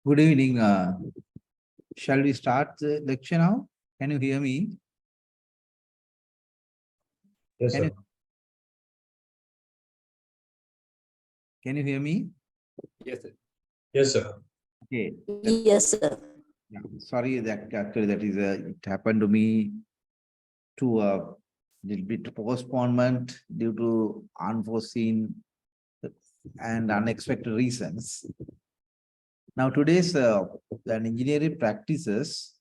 Good evening. Shall we start the lecture now? Can you hear me? Yes, Can sir. you, can you hear me? Yes, sir. Yes, sir. Okay. Yes, sir. Yeah. Sorry that actually that is it happened to me to a little bit postponement due to unforeseen and unexpected reasons. Now today's an engineering practices.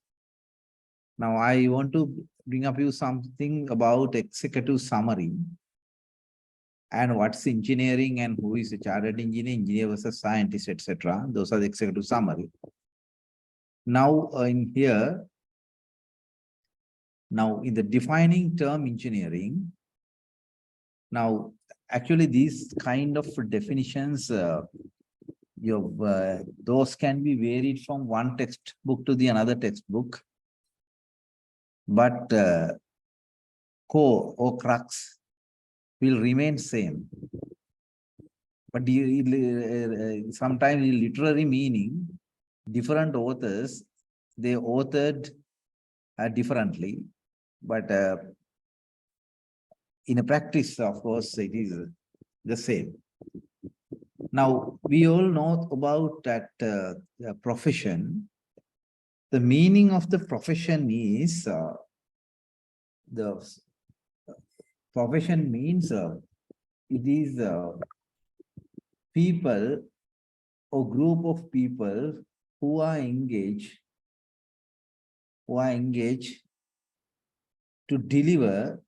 Now I want to bring up you something about executive summary. And what's engineering and who is a chartered engineer, engineer versus scientist, etc. Those are the executive summary. Now in here, now in the defining term engineering, now actually these kind of definitions, those can be varied from one textbook to the another textbook, but core or crux will remain same. But sometimes in literary meaning, different authors, they authored differently, but in a practice, of course, it is the same. Now, we all know about that profession. The meaning of the profession is, the profession means it is people or group of people who are engaged to deliver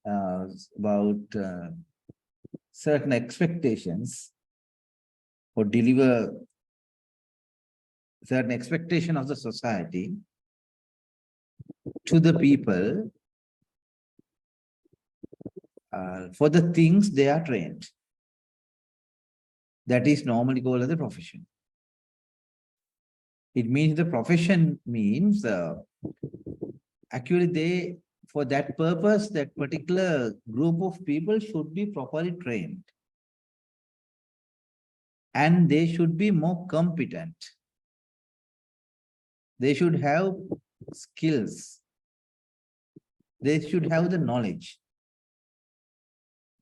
about certain expectations or deliver certain expectation of the society to the people for the things they are trained. That is normally called as a profession. It means the profession means actually they, for that purpose, that particular group of people should be properly trained. And they should be more competent. They should have skills. They should have the knowledge.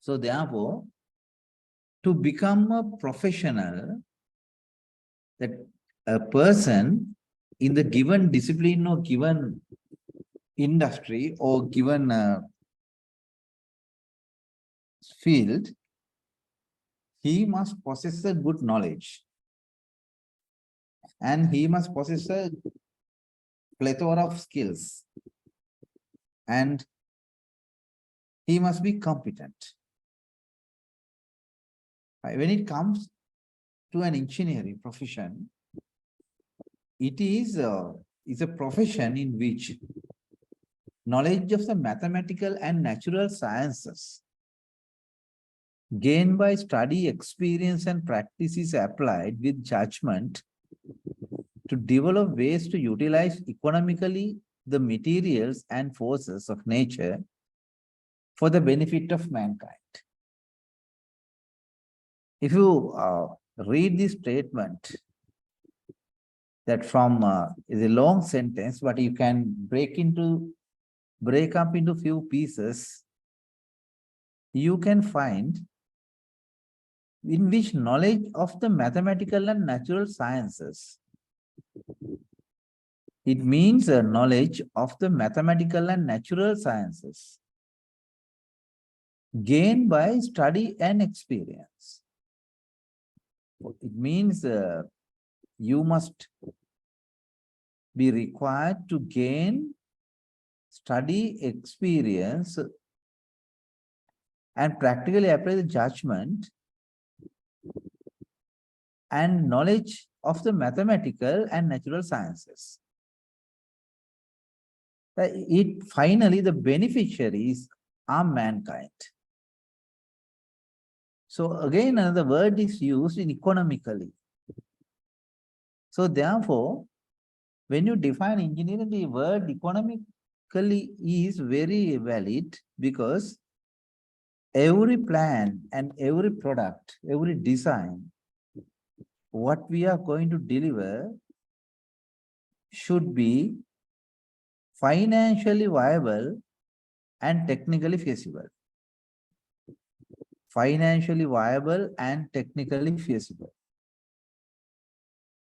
So therefore, to become a professional, that a person in the given discipline or given industry or given field, he must possess a good knowledge. And he must possess a plethora of skills. And he must be competent. When it comes to an engineering profession, it is a profession in which knowledge of the mathematical and natural sciences gained by study, experience, and practice is applied with judgment to develop ways to utilize economically the materials and forces of nature for the benefit of mankind. If you read this statement, that from is a long sentence, but you can break up into few pieces, you can find in which knowledge of the mathematical and natural sciences. It means a knowledge of the mathematical and natural sciences gained by study and experience. It means you must be required to gain study, experience, and practically apply the judgment and knowledge of the mathematical and natural sciences. Finally, the beneficiaries are mankind. So again, another word is used in economically. So therefore, when you define engineering, the word economically is very valid, because every plan and every product, every design what we are going to deliver should be financially viable and technically feasible. Financially viable and technically feasible.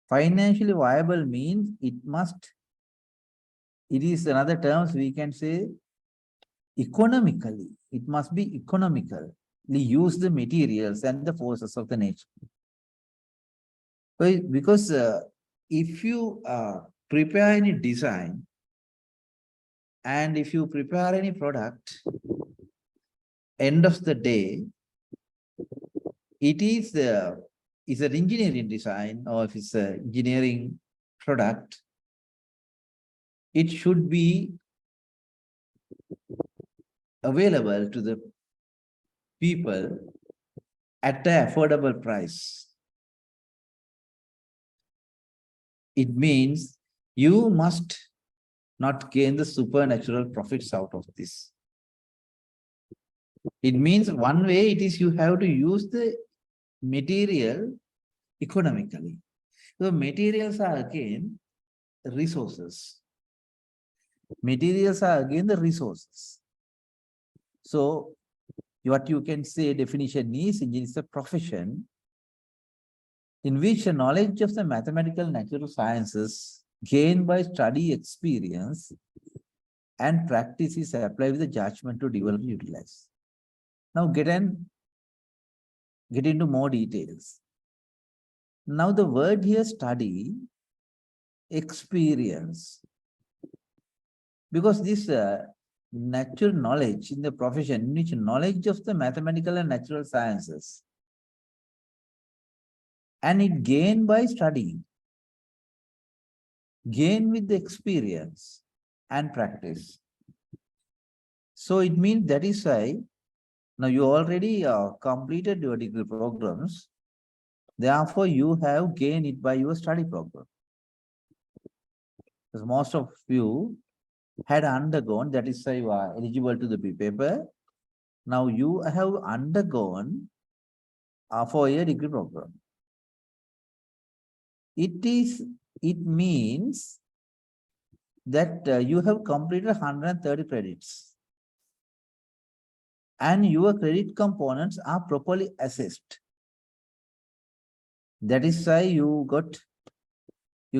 Financially viable means it is another terms we can say economically. It must be economically use the materials and the forces of the nature. Because if you prepare any design and if you prepare any product, end of the day, it is an engineering design or if it's an engineering product, it should be available to the people at an affordable price. It means you must not gain the supernatural profits out of this. It means one way it is you have to use the material economically. The materials are again resources. Materials are again the resources. So what you can say definition is engineering is a profession in which the knowledge of the mathematical natural sciences gained by study experience and practice is applied with the judgment to develop and utilize. Now get into more details. Now the word here study, experience, because this natural knowledge in the profession, which knowledge of the mathematical and natural sciences, and it gained by studying, gain with the experience and practice. So it means that is why now you already completed your degree programs. Therefore, you have gained it by your study program. Because most of you had undergone, that is why you are eligible to the B paper. Now you have undergone a 4-year degree program. It means that you have completed 130 credits. And your credit components are properly assessed. That is why you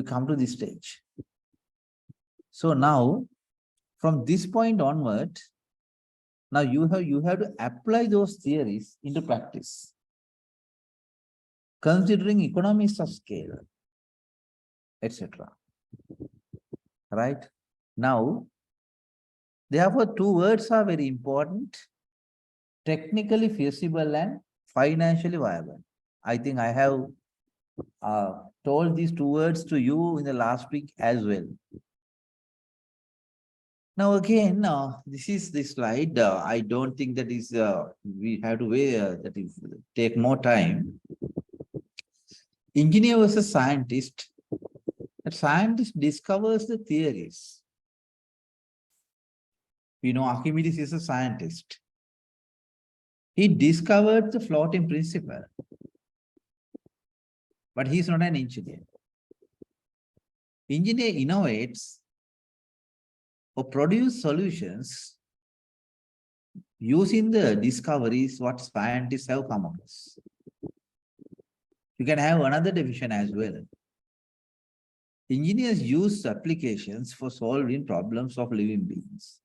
come to this stage. So now, from this point onward, now you have to apply those theories into practice, considering economies of scale, etc. Right? Now, therefore, 2 words are very important: technically feasible and financially viable. I think I have told these 2 words to you in the last week as well. Now again, this is the slide. I don't think that is we have to wait. That is take more time. Engineer versus scientist. The scientist discovers the theories. We know Archimedes is a scientist. He discovered the floating principle, but he is not an engineer. Engineer innovates or produce solutions using the discoveries what scientists have come across. You can have another division as well. Engineers use applications for solving problems of living beings.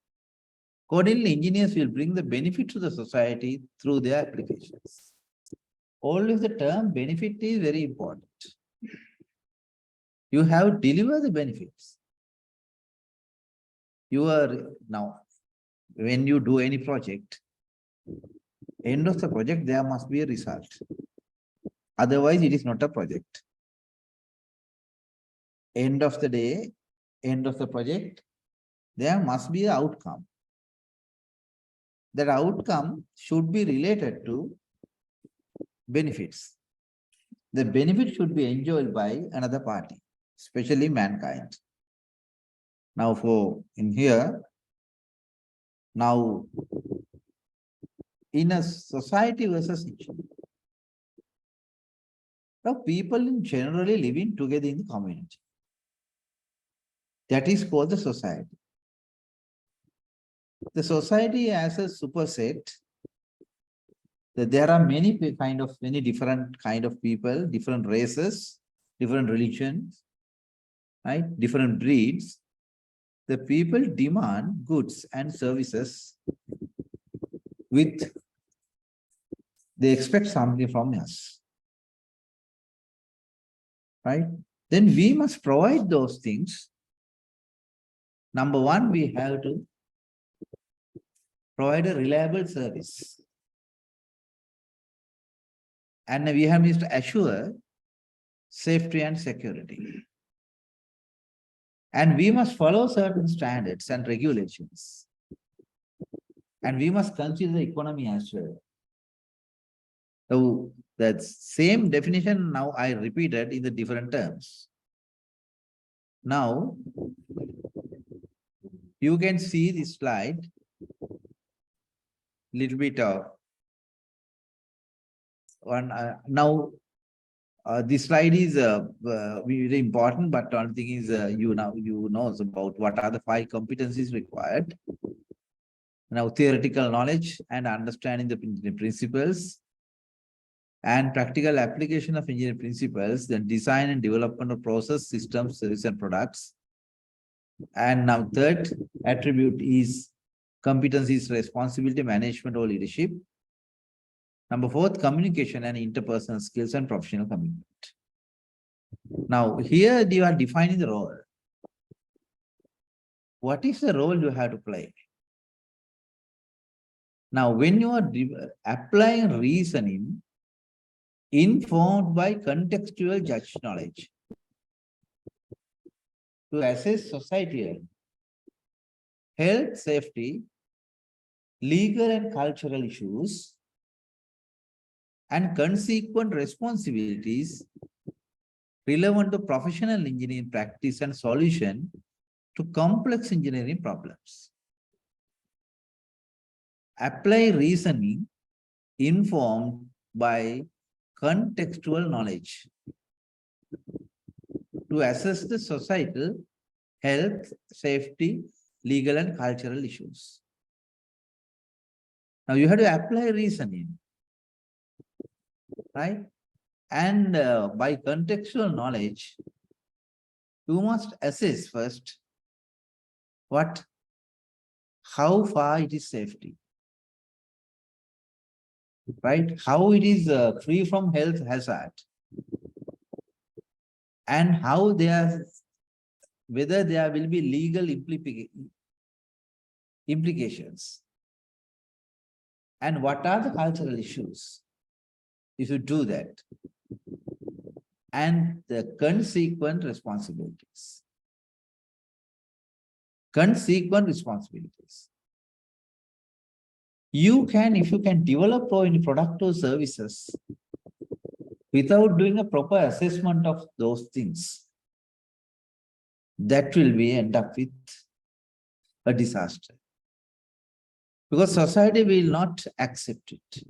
Accordingly, engineers will bring the benefit to the society through their applications. Always the term benefit is very important. You have to deliver the benefits. Now, when you do any project, end of the project, there must be a result. Otherwise, it is not a project. End of the day, end of the project, there must be an outcome. That outcome should be related to benefits. The benefit should be enjoyed by another party, especially mankind. Now in here, now in a society versus engineering. Now, people in generally living together in the community. That is called the society. The society as a superset, that there are many different kind of people, different races, different religions, right? Different breeds. The people demand goods and services with, they expect something from us, right? Then we must provide those things. Number one, we have to provide a reliable service. And we have to assure safety and security. And we must follow certain standards and regulations. And we must consider the economy as well. So that same definition now I repeated in the different terms. Now, you can see this slide, little bit of one. This slide is very important, but one thing is you know about what are the 5 competencies required. Now, theoretical knowledge and understanding the principles and practical application of engineering principles, then design and development of process, systems, services, and products. And now, third attribute is competencies, responsibility, management, or leadership. Number 4, communication and interpersonal skills and professional commitment. Now, here you are defining the role. What is the role you have to play? Now, when you are applying reasoning informed by contextual judge knowledge to assess societal, health, safety, legal and cultural issues, and consequent responsibilities relevant to professional engineering practice and solution to complex engineering problems. Apply reasoning informed by contextual knowledge to assess the societal, health, safety, legal and cultural issues. Now you have to apply reasoning, right? And by contextual knowledge, you must assess first how far it is safety, right? How it is free from health hazard, and how whether there will be legal implications, and what are the cultural issues if you do that, and the consequent responsibilities. Consequent responsibilities. If you can develop any product or services without doing a proper assessment of those things, that will be end up with a disaster. Because society will not accept it.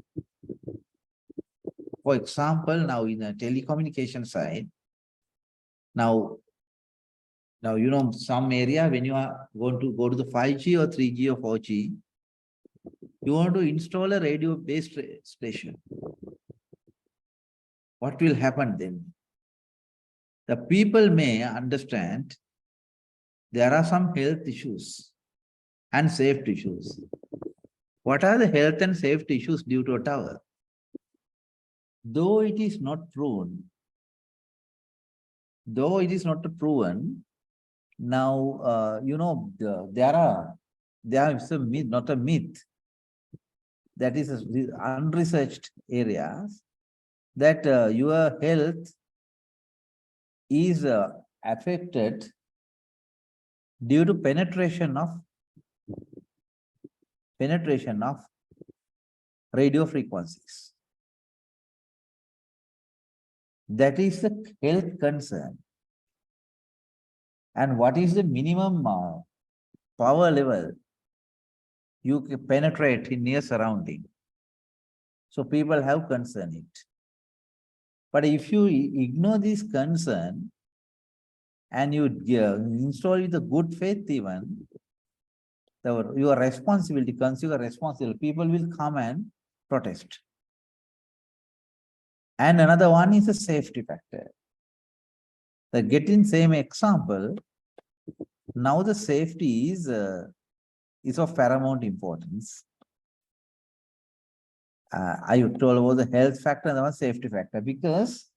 For example, now in the telecommunication side, now you know some area when you are going to go to the 5G or 3G or 4G, you want to install a radio-based station. What will happen then? The people may understand there are some health issues and safety issues. What are the health and safety issues due to a tower? Though it is not proven, now, you know, there is a myth, not a myth, that is unresearched areas, that your health is affected due to penetration of radio frequencies. That is the health concern. And what is the minimum power level you can penetrate in near surrounding? So people have concern it. But if you ignore this concern and you install with a good faith even, your responsibility, consider responsible, people will come and protest. And another one is a safety factor. The getting same example, now the safety is of paramount importance. I told about the health factor and the safety factor, because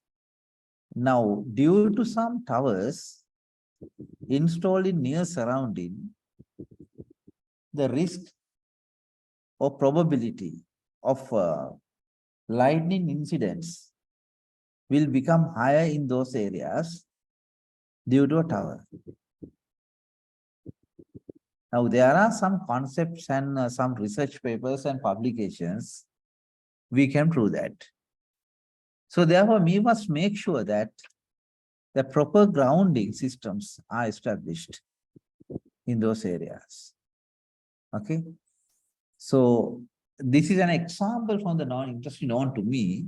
now due to some towers installed in near surrounding, the risk or probability of lightning incidents will become higher in those areas due to a tower. Now, there are some concepts and some research papers and publications, we can prove that. So therefore, we must make sure that the proper grounding systems are established in those areas. Okay. So this is an example from the non-industry known to me,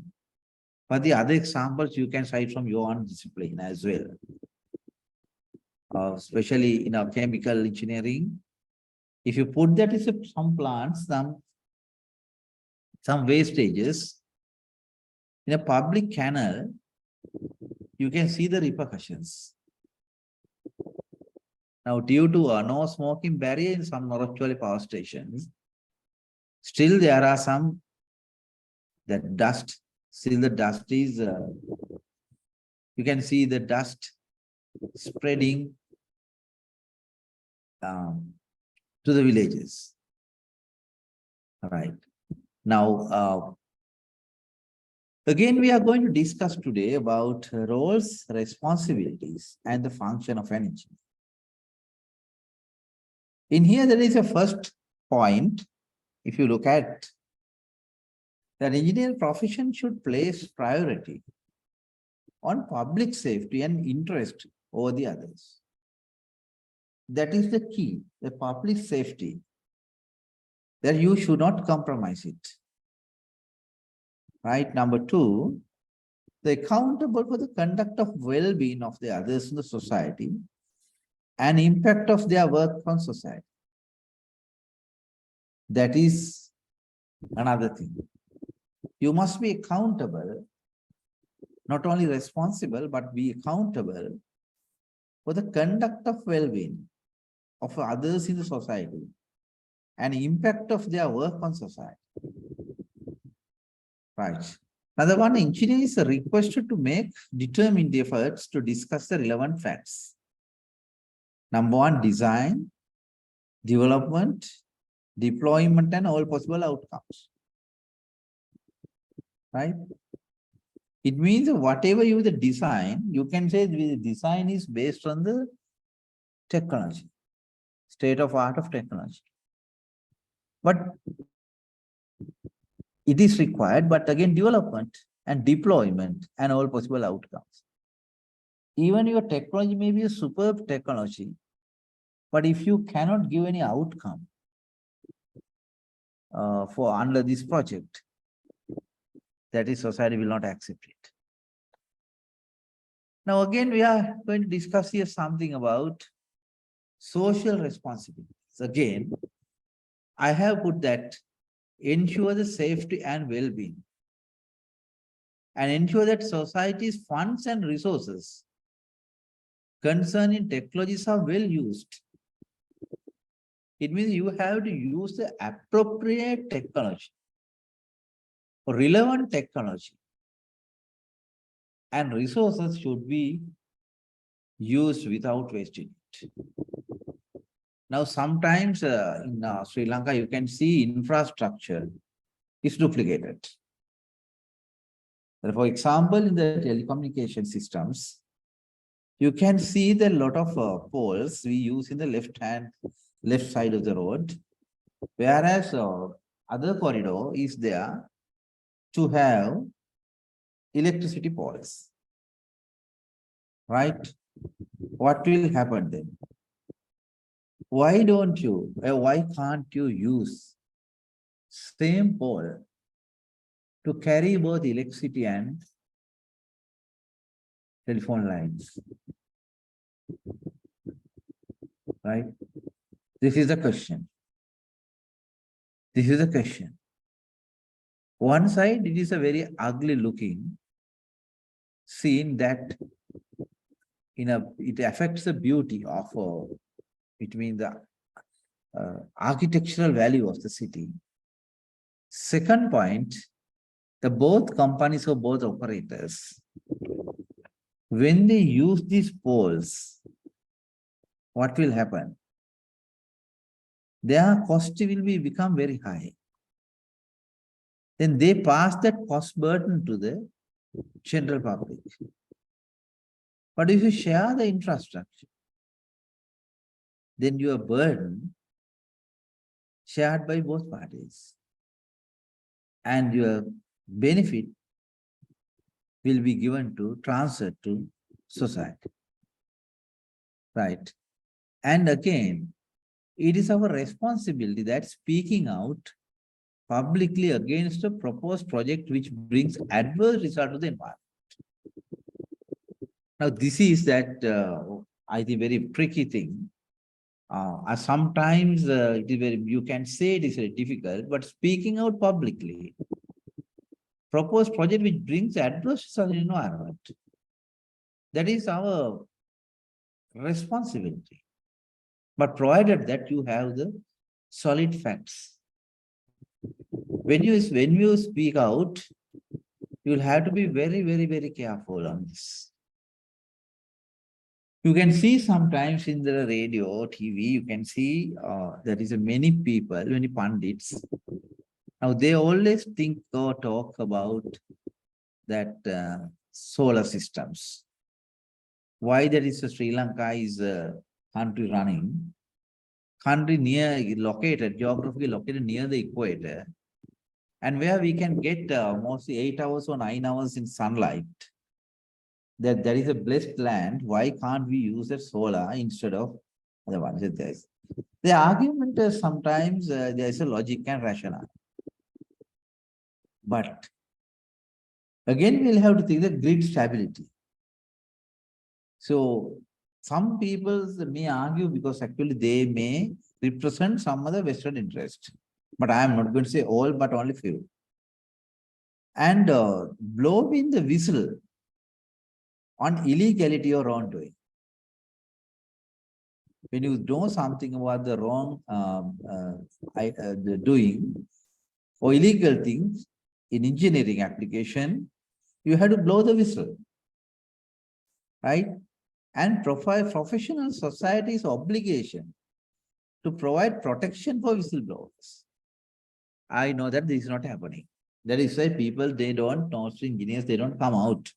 but the other examples you can cite from your own discipline as well. Especially in our chemical engineering, if you put that as some plants, some wastages in a public canal, you can see the repercussions. Now, due to no smoking barrier in some North power stations, still there are some that dust. Still the dust is, you can see the dust spreading to the villages. All right. Now, again, we are going to discuss today about roles, responsibilities, and the function of energy. In here, there is a first point. If you look at that, engineering profession should place priority on public safety and interest over the others. That is the key, the public safety, that you should not compromise it. Right? Number two, they're accountable for the conduct of well-being of the others in the society and impact of their work on society. That is another thing. You must be accountable, not only responsible, but be accountable for the conduct of well-being of others in the society and impact of their work on society. Right. Another one, engineers are requested to make determined efforts to discuss the relevant facts. Number one, design, development, deployment, and all possible outcomes. Right? It means whatever you the design, you can say the design is based on the technology, state of art of technology. But it is required, but again, development and deployment and all possible outcomes. Even your technology may be a superb technology, but if you cannot give any outcome for under this project, that is, society will not accept it. Now, again, we are going to discuss here something about social responsibilities. Again, I have put that ensure the safety and well-being and ensure that society's funds and resources concerning technologies are well used. It means you have to use the appropriate technology or relevant technology, and resources should be used without wasting it. Now, sometimes in Sri Lanka, you can see infrastructure is duplicated. For example, in the telecommunication systems, you can see the lot of poles we use in the left side of the road, whereas other corridor is there to have electricity poles. Right? What will happen then? Why can't you use same pole to carry both electricity and telephone lines. Right? This is the question. This is the question. One side, it is a very ugly looking scene that it affects the beauty of it means the architectural value of the city. Second point, the both companies or both operators, when they use these poles, what will happen? Their cost will become very high. Then they pass that cost burden to the general public. But if you share the infrastructure, then your burden shared by both parties. And your benefit will be given to transfer to society. Right? And again, it is our responsibility that speaking out publicly against a proposed project which brings adverse result to the environment. Now, this is that I think very tricky thing. Sometimes it is very, you can say it is very difficult, but speaking out publicly, proposed project which brings adverse result to the environment, that is our responsibility. But provided that you have the solid facts. When you speak out, you will have to be very, very, very careful on this. You can see sometimes in the radio, TV, you can see there is many people, many pundits. Now they always think or talk about that solar systems. Why there is a Sri Lanka is a country running, country geographically located near the equator, and where we can get mostly 8 hours or 9 hours in sunlight. That there is a blessed land, why can't we use the solar instead of other ones? The argument is sometimes there is a logic and rationale. But again, we'll have to think the grid stability. So some people may argue because actually they may represent some other Western interest. But I am not going to say all, but only few. And blowing the whistle on illegality or wrongdoing. When you know something about the wrong the doing or illegal things in engineering application, you have to blow the whistle, right? And professional society's obligation to provide protection for whistleblowers. I know that this is not happening. That is why people, they don't know, engineers, they don't come out.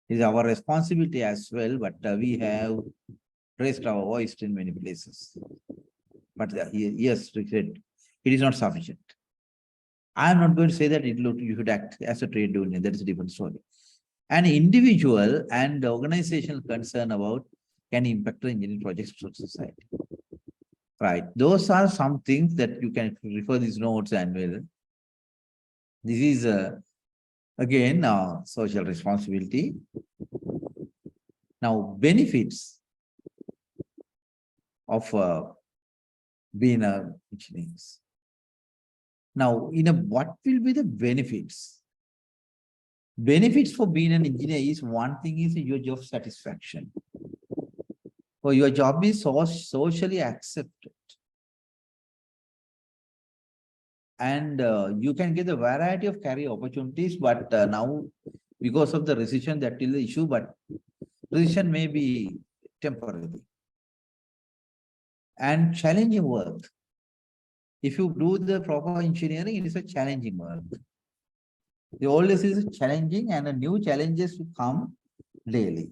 It is our responsibility as well, but we have raised our voice in many places. But yes, it is not sufficient. I am not going to say that you should act as a trade union. That is a different story. An individual and organizational concern about can impact the engineering projects to society. Right. Those are some things that you can refer these notes and well. This is again social responsibility. Now, benefits of being a engineer. Now, what will be the benefits? Benefits for being an engineer is one thing is your job satisfaction. So your job is socially accepted. And you can get a variety of career opportunities, but now because of the recession, that is the issue, but recession may be temporary. And challenging work. If you do the proper engineering, it is a challenging work. The always is challenging and new challenges will come daily.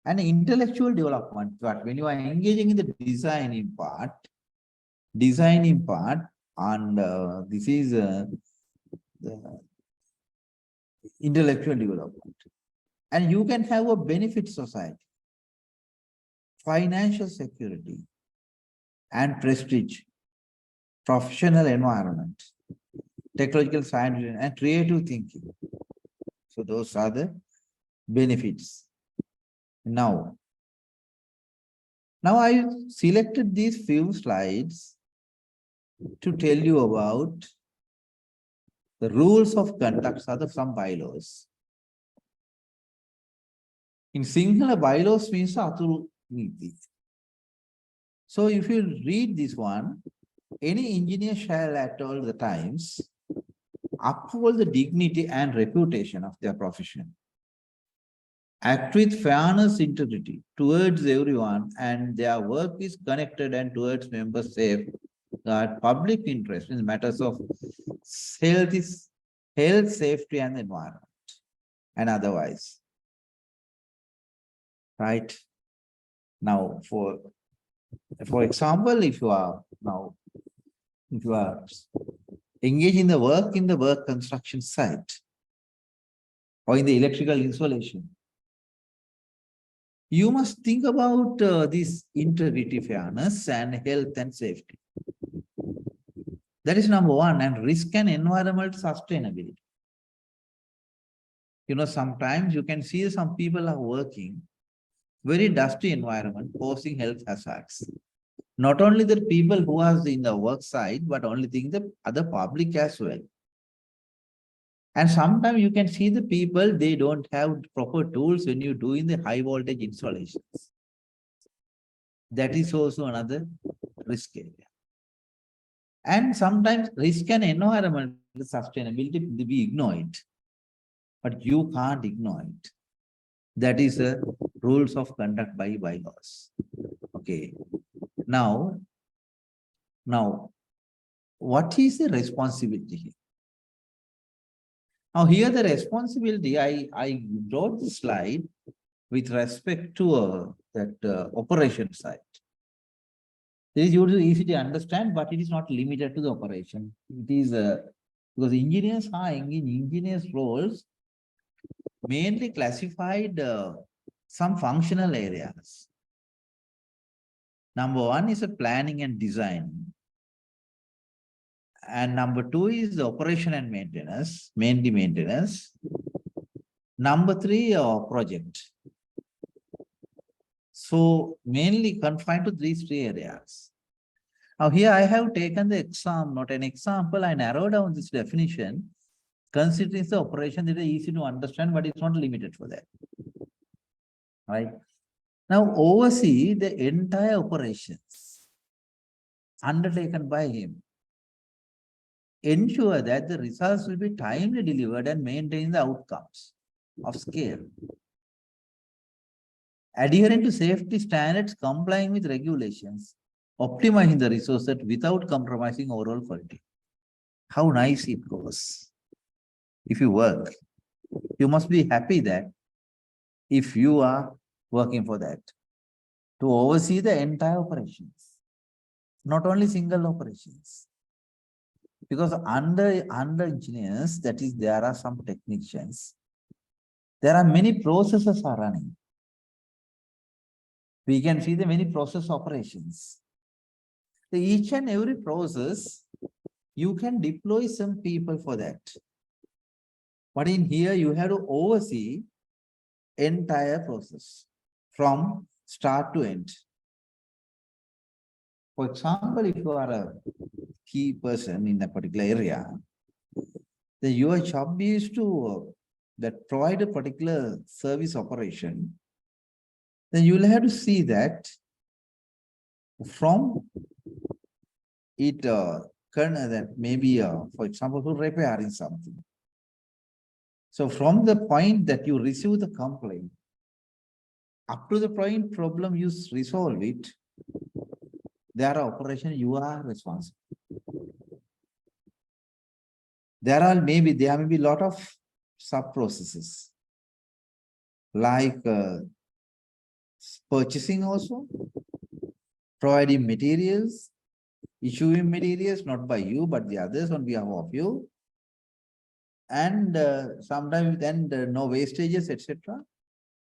And intellectual development, but when you are engaging in the designing part, and this is the intellectual development. And you can have a benefit society, financial security, and prestige, professional environment, technological science, and creative thinking. So those are the benefits. Now I selected these few slides to tell you about the rules of conduct are some bylaws. In Sinhala, bylaws means Aturu Niti. So if you read this one, any engineer shall at all the times uphold the dignity and reputation of their profession, act with fairness, integrity towards everyone, and their work is connected and towards members' safeguard public interest in matters of health, safety, and environment, and otherwise. Right? Now, for example, if you are engaged in the work construction site or in the electrical installation, you must think about this integrity, fairness, and health and safety. That is number one, and risk and environmental sustainability. You know, sometimes you can see some people are working very dusty environment, posing health hazards. Not only the people who are in the work site, but only the other public as well. And sometimes you can see the people, they don't have proper tools when you do in the high voltage installations. That is also another risk area. And sometimes risk and environmental sustainability, we ignore it. But you can't ignore it. That is the rules of conduct by bylaws. Okay. Now, what is the responsibility? Now here the responsibility, I wrote the slide with respect to that operation side. This is usually easy to understand, but it is not limited to the operation. It is because engineers are in engineers roles mainly classified some functional areas. Number one is a planning and design. And number two is the operation and maintenance, mainly maintenance. Number three, project. So mainly confined to these three areas. Now here I have taken the exam, not an example, I narrowed down this definition, considering the operation that is easy to understand, but it's not limited for that. Right? Now oversee the entire operations undertaken by him. Ensure that the results will be timely delivered and maintain the outcomes of scale. Adhering to safety standards, complying with regulations, optimizing the resources without compromising overall quality. How nice it goes. If you work, you must be happy that if you are working for that, to oversee the entire operations, not only single operations. Because under engineers, that is, there are some technicians, there are many processes are running. We can see the many process operations. So each and every process, you can deploy some people for that. But in here, you have to oversee entire process from start to end. For example, if you are a key person in a particular area, then your job is to that provide a particular service operation. Then you will have to see that from it that maybe for example, to repairing something. So from the point that you receive the complaint up to the point problem you resolve it, there are operations you are responsible. There may be a lot of sub processes like purchasing also, providing materials, issuing materials not by you but the others on behalf of you, and sometimes then no wastages, etc.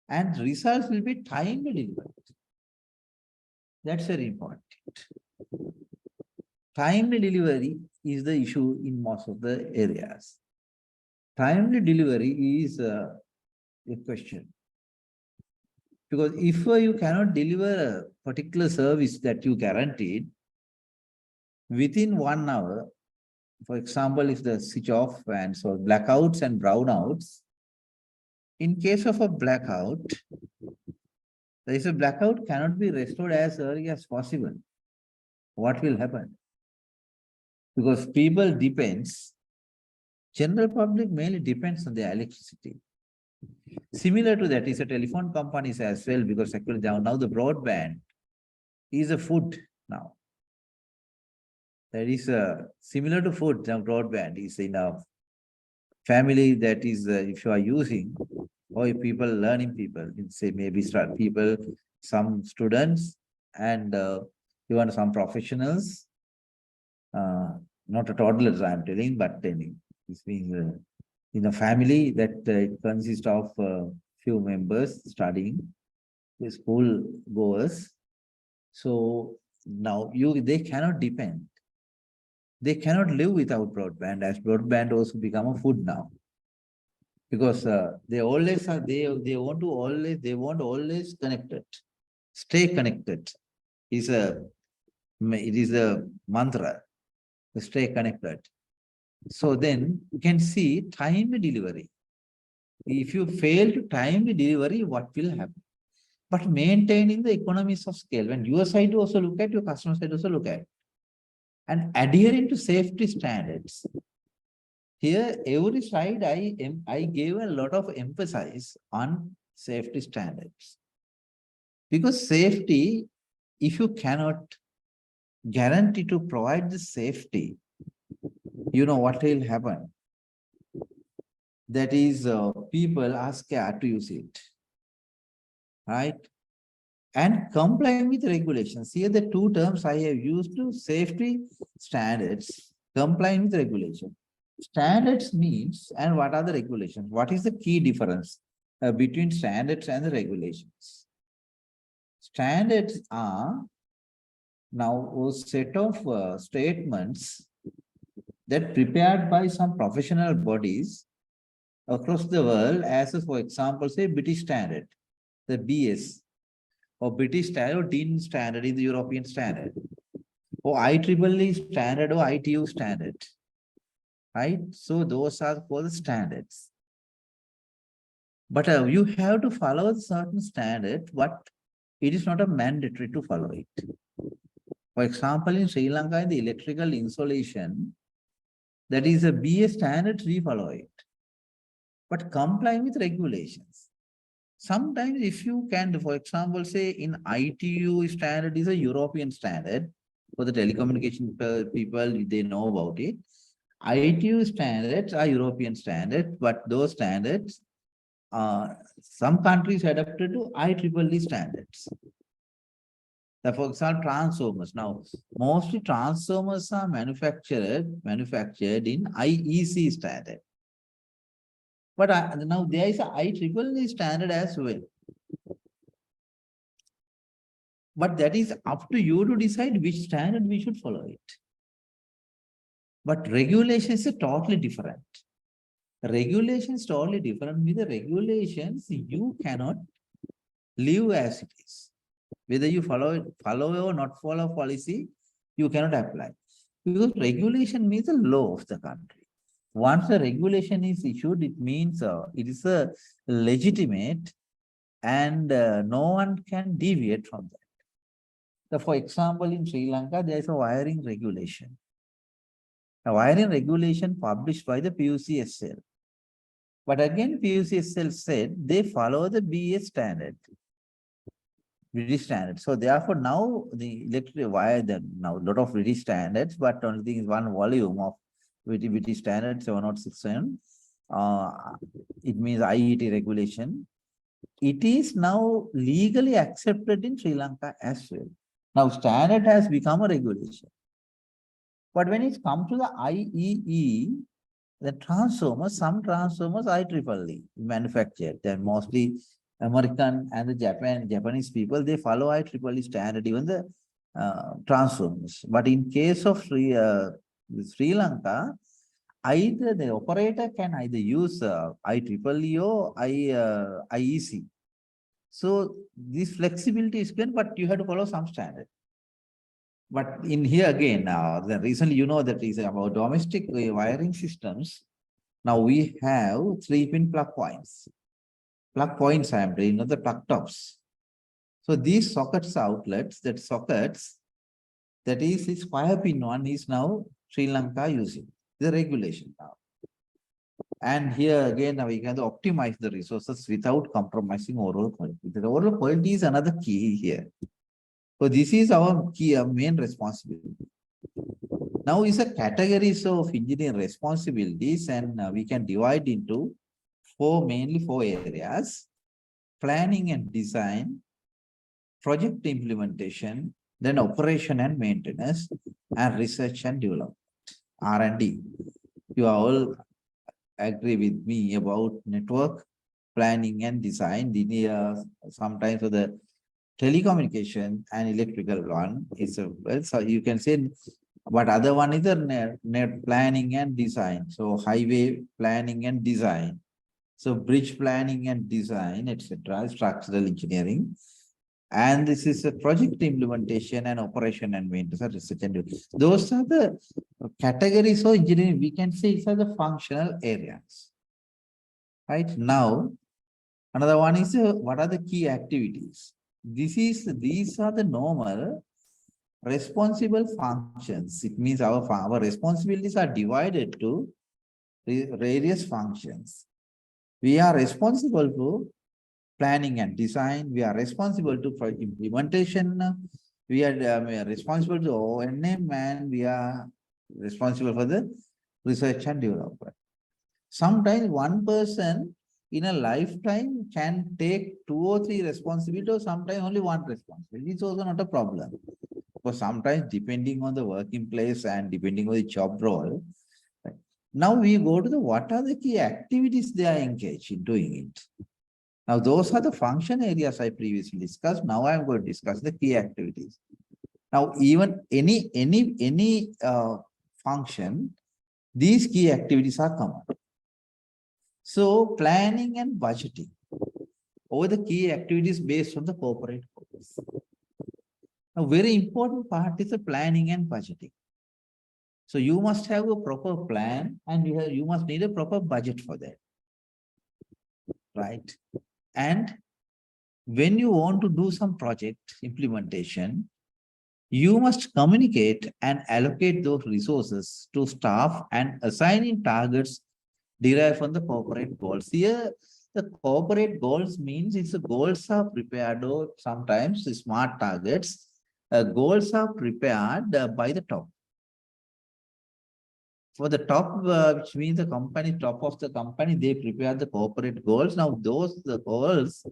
And results will be timely delivered. That's very important. Timely delivery is the issue in most of the areas. Timely delivery is a question. Because if you cannot deliver a particular service that you guaranteed within 1 hour, for example, if the switch off and so blackouts and brownouts, in case of a blackout, there is a blackout cannot be restored as early as possible. What will happen? Because people depends, general public mainly depends on the electricity. Similar to that is a telephone companies as well, because actually now the broadband is a food now. That is similar to food, now broadband is in a family that is, if you are using, or if people learning people, say maybe start people, some students and even some professionals, not a toddlers I'm telling, but telling. This means in a family that it consists of few members studying, the school goers. So now they cannot depend. They cannot live without broadband, as broadband also become a food now. Because they always are, they want always connected, stay connected. It is a mantra, to stay connected. So then you can see timely delivery. If you fail to timely delivery, what will happen? But maintaining the economies of scale, when your side also look at, your customer side also look at, and adhering to safety standards. Here, every slide I gave a lot of emphasis on safety standards. Because safety, if you cannot guarantee to provide the safety, you know what will happen? That is, people are scared to use it, right? And complying with regulations. Here the two terms I have used to safety standards, complying with regulation. Standards means, and what are the regulations? What is the key difference between standards and the regulations? Standards are now a set of statements that prepared by some professional bodies across the world, as for example, say British standard, the BS, or British standard or DIN standard is the European standard, or IEEE standard or ITU standard, right? So those are called standards. But you have to follow a certain standard, but it is not a mandatory to follow it. For example, in Sri Lanka, in the electrical insulation, that is a BS standard, we follow it. But complying with regulations. Sometimes if you can, for example, say in ITU standard is a European standard, for the telecommunication people, they know about it. ITU standards are European standards, but those standards, some countries adapted to IEEE standards. For example, transformers. Now, mostly transformers are manufactured in IEC standard. But now there is a IEEE standard as well. But that is up to you to decide which standard we should follow it. But regulations are totally different. Regulations totally different. With the regulations, you cannot live as it is. Whether you follow or not follow policy, you cannot apply. Because regulation means the law of the country. Once a regulation is issued, it means it is a legitimate and no one can deviate from that. So for example, in Sri Lanka, there is a wiring regulation. A wiring regulation published by the PUCSL. But again, PUCSL said they follow the BS standard, British standard. So therefore, now the electric wire, now a lot of British standards, but only thing is one volume of British standard 706. It means IET regulation. It is now legally accepted in Sri Lanka as well. Now standard has become a regulation. But when it comes to the IEE, the transformers, some transformers IEEE manufactured. They're mostly American and the Japanese people, they follow IEEE standard, even the transformers. But in case of Sri Lanka, either the operator can either use IEEE or IEC. So this flexibility is good, but you have to follow some standard. But in here again, the recently you know that is about domestic wiring systems. Now we have 3-pin plug points. Plug points I am doing, not the plug tops. So these sockets outlets, that is this 5-pin one is now Sri Lanka using the regulation now. And here again, now we can optimize the resources without compromising overall quality. The overall quality is another key here. So this is our key, main responsibility. Now is a categories of engineering responsibilities, and we can divide into mainly four areas: planning and design, project implementation, then operation and maintenance, and research and development, R&D. You all agree with me about network planning and design. The sometimes for the telecommunication and electrical one is well, so you can say, but other one is the net planning and design. So highway planning and design, so bridge planning and design, etc. Structural engineering. And this is a project implementation and operation and maintenance, research and development. Those are the categories of engineering. We can say these are the functional areas. Right now, another one is what are the key activities? These are the normal responsible functions. It means our responsibilities are divided to various functions. We are responsible for planning and design. We are responsible for implementation. We are responsible to O&M, and we are responsible for the research and development. Sometimes one person in a lifetime can take 2 or 3 responsibilities, or sometimes only one responsibility. It's also not a problem. Because sometimes depending on the working place and depending on the job role. Right? Now we go to what are the key activities they are engaged in doing it. Now those are the function areas I previously discussed. Now I am going to discuss the key activities. Now even any function, these key activities are common. So planning and budgeting over the key activities based on the corporate goals. A very important part is the planning and budgeting. So you must have a proper plan, and you must need a proper budget for that. Right? And when you want to do some project implementation, you must communicate and allocate those resources to staff and assigning targets derived from the corporate goals. Here, the corporate goals means it's the goals are prepared, or sometimes the smart targets. Goals are prepared by the top. For the top, which means the company, top of the company, they prepare the corporate goals. Now, the goals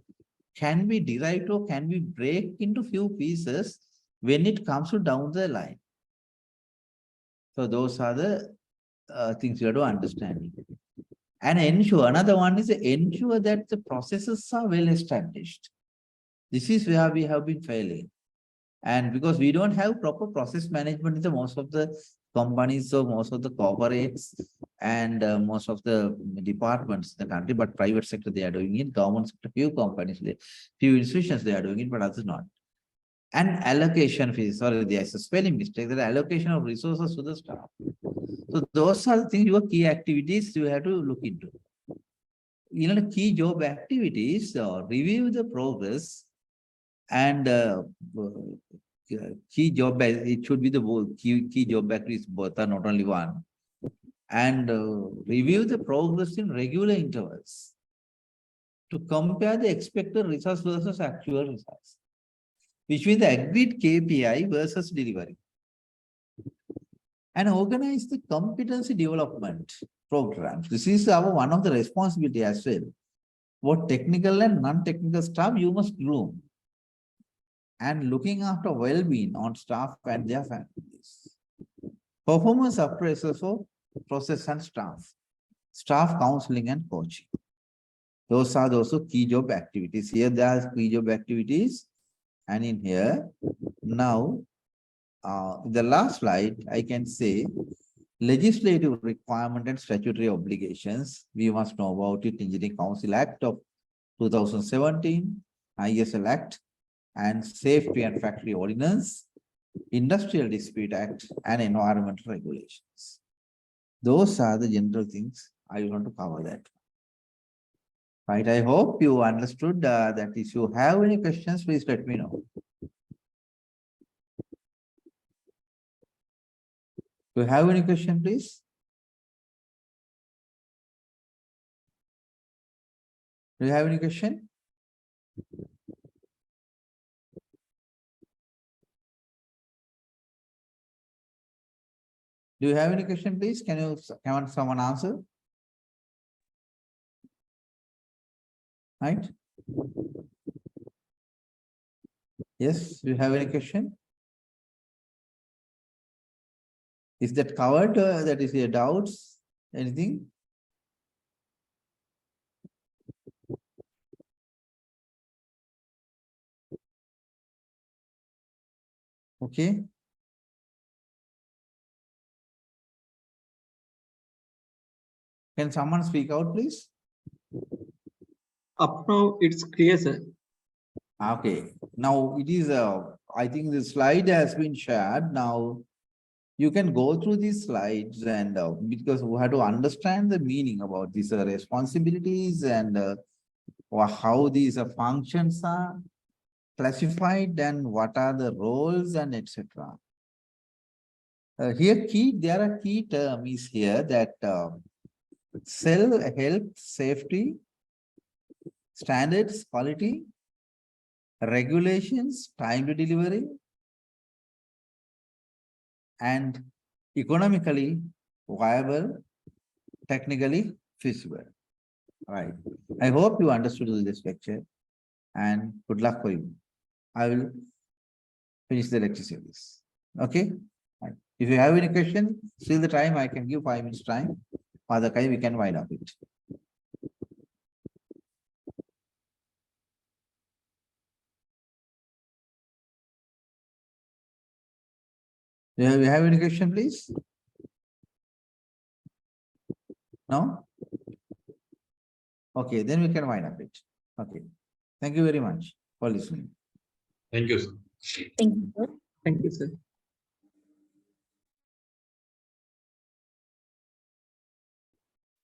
can be derived or can be break into few pieces when it comes to down the line. So those are the things you have to understand. And ensure, another one is ensure that the processes are well established. This is where we have been failing. And because we don't have proper process management in the most of the companies, so most of the corporates and most of the departments in the country, but private sector, they are doing it. Government sector, few companies, few institutions, they are doing it, but others not. And allocation fees, sorry, there's a spelling mistake, the allocation of resources to the staff. So those are the things, your key activities you have to look into. You know, key job activities, review the progress, and key job, it should be the key job activities, both are not only one. And review the progress in regular intervals to compare the expected results versus actual results, which means the agreed KPI versus delivery. And organize the competency development programs. This is one of the responsibility as well. What technical and non-technical staff you must groom, and looking after well-being on staff and their families. Performance appraisal for process and staff counseling and coaching. Those are also key job activities. Here there are key job activities, and in here now, the last slide I can say legislative requirement and statutory obligations. We must know about it, Engineering Council Act of 2017, ISL Act, and Safety and Factory Ordinance, Industrial Dispute Act, and environmental regulations. Those are the general things I want to cover that. Right, I hope you understood that. If you have any questions, please let me know. Do you have any question, please? Do you have any question? Do you have any question, please? Can someone answer? Right? Yes, do you have any question? Is that covered? That is your doubts? Anything? Okay. Can someone speak out, please? Up now it's clear, sir. Okay, now it is, I think the slide has been shared. Now you can go through these slides and because we have to understand the meaning about these responsibilities and or how these functions are classified and what are the roles and etc. Here there are key terms here that cell health, safety, standards, quality, regulations, time to delivery, and economically viable, technically feasible. Right. I hope you understood this lecture and good luck for you. I will finish the lecture series. Okay. Right. If you have any question, still the time I can give 5 minutes time. Other time we can wind up it. Do you have any question, please? No? Okay, then we can wind up it. Okay. Thank you very much for listening. Thank you, sir. Thank you. Thank you, sir.